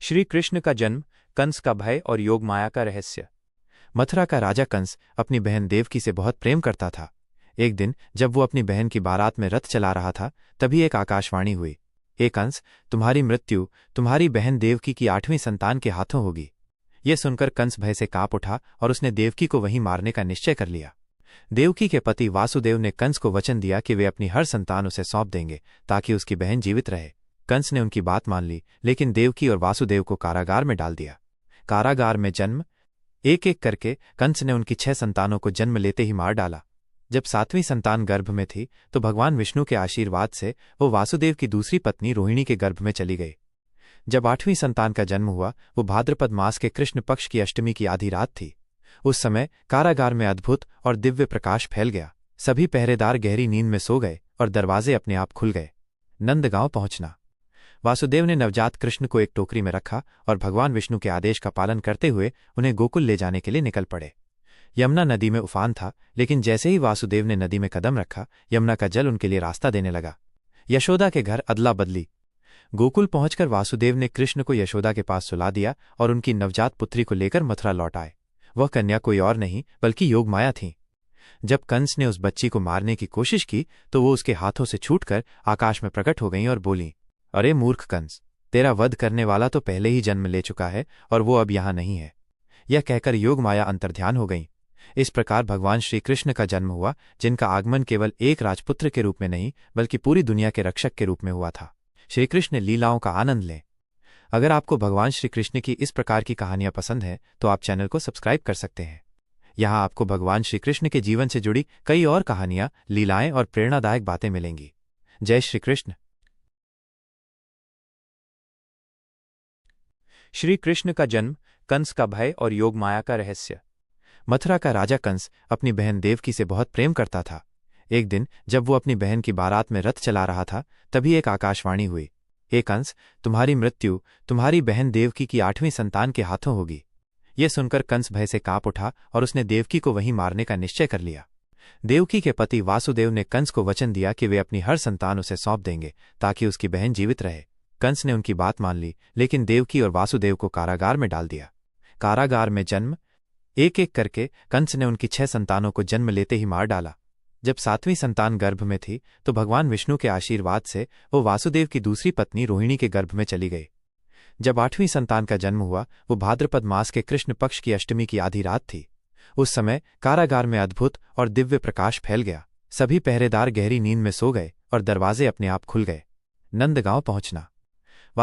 श्री कृष्ण का जन्म, कंस का भय और योग माया का रहस्य। मथुरा का राजा कंस अपनी बहन देवकी से बहुत प्रेम करता था। एक दिन जब वो अपनी बहन की बारात में रथ चला रहा था, तभी एक आकाशवाणी हुई, हे कंस, तुम्हारी मृत्यु तुम्हारी बहन देवकी की 8वीं संतान के हाथों होगी। ये सुनकर कंस भय से कांप उठा और उसने देवकी को वहीं मारने का निश्चय कर लिया। देवकी के पति वासुदेव ने कंस को वचन दिया कि वे अपनी हर संतान उसे सौंप देंगे ताकि उसकी बहन जीवित रहे। कंस ने उनकी बात मान ली, लेकिन देवकी और वासुदेव को कारागार में डाल दिया। कारागार में जन्म, एक एक करके कंस ने उनकी 6 संतानों को जन्म लेते ही मार डाला। जब 7वीं संतान गर्भ में थी तो भगवान विष्णु के आशीर्वाद से वो वासुदेव की दूसरी पत्नी रोहिणी के गर्भ में चली गई। जब 8वीं संतान का जन्म हुआ, वो भाद्रपद मास के कृष्ण पक्ष की अष्टमी की आधी रात थी। उस समय कारागार में अद्भुत और दिव्य प्रकाश फैल गया। सभी पहरेदार गहरी नींद में सो गए और दरवाजे अपने आप खुल गए। नंदगांव पहुंचना। वासुदेव ने नवजात कृष्ण को एक टोकरी में रखा और भगवान विष्णु के आदेश का पालन करते हुए उन्हें गोकुल ले जाने के लिए निकल पड़े। यमुना नदी में उफान था, लेकिन जैसे ही वासुदेव ने नदी में कदम रखा, यमुना का जल उनके लिए रास्ता देने लगा। यशोदा के घर अदला बदली। गोकुल पहुंचकर वासुदेव ने कृष्ण को यशोदा के पास सुला दिया और उनकी नवजात पुत्री को लेकर मथुरा लौट आए। वह कन्या कोई और नहीं बल्कि योगमाया थी। जब कंस ने उस बच्ची को मारने की कोशिश की तो वो उसके हाथों से छूटकर आकाश में प्रकट हो गईं और बोलीं, अरे मूर्ख कंस, तेरा वध करने वाला तो पहले ही जन्म ले चुका है और वो अब यहां नहीं है। यह कहकर योगमाया अंतर्ध्यान हो गईं। इस प्रकार भगवान श्री कृष्ण का जन्म हुआ, जिनका आगमन केवल एक राजपुत्र के रूप में नहीं बल्कि पूरी दुनिया के रक्षक के रूप में हुआ था। श्री कृष्ण लीलाओं का आनंद लें। अगर आपको भगवान श्री कृष्ण की इस प्रकार की कहानियां पसंद हैं तो आप चैनल को सब्सक्राइब कर सकते हैं। यहाँ आपको भगवान श्री कृष्ण के जीवन से जुड़ी कई और कहानियां, लीलाएं और प्रेरणादायक बातें मिलेंगी। जय श्री कृष्ण। श्री कृष्ण का जन्म, कंस का भय और योग माया का रहस्य। मथुरा का राजा कंस अपनी बहन देवकी से बहुत प्रेम करता था। एक दिन जब वो अपनी बहन की बारात में रथ चला रहा था, तभी एक आकाशवाणी हुई, हे कंस, तुम्हारी मृत्यु तुम्हारी बहन देवकी की 8वीं संतान के हाथों होगी। ये सुनकर कंस भय से कांप उठा और उसने देवकी को वहीं मारने का निश्चय कर लिया। देवकी के पति वासुदेव ने कंस को वचन दिया कि वे अपनी हर संतान उसे सौंप देंगे ताकि उसकी बहन जीवित रहे। कंस ने उनकी बात मान ली, लेकिन देवकी और वासुदेव को कारागार में डाल दिया। कारागार में जन्म, एक एक करके कंस ने उनकी 6 संतानों को जन्म लेते ही मार डाला। जब 7वीं संतान गर्भ में थी तो भगवान विष्णु के आशीर्वाद से वो वासुदेव की दूसरी पत्नी रोहिणी के गर्भ में चली गई। जब 8वीं संतान का जन्म हुआ, वो भाद्रपद मास के कृष्ण पक्ष की अष्टमी की आधी रात थी। उस समय कारागार में अद्भुत और दिव्य प्रकाश फैल गया। सभी पहरेदार गहरी नींद में सो गए और दरवाजे अपने आप खुल गए। नंदगांव पहुंचना।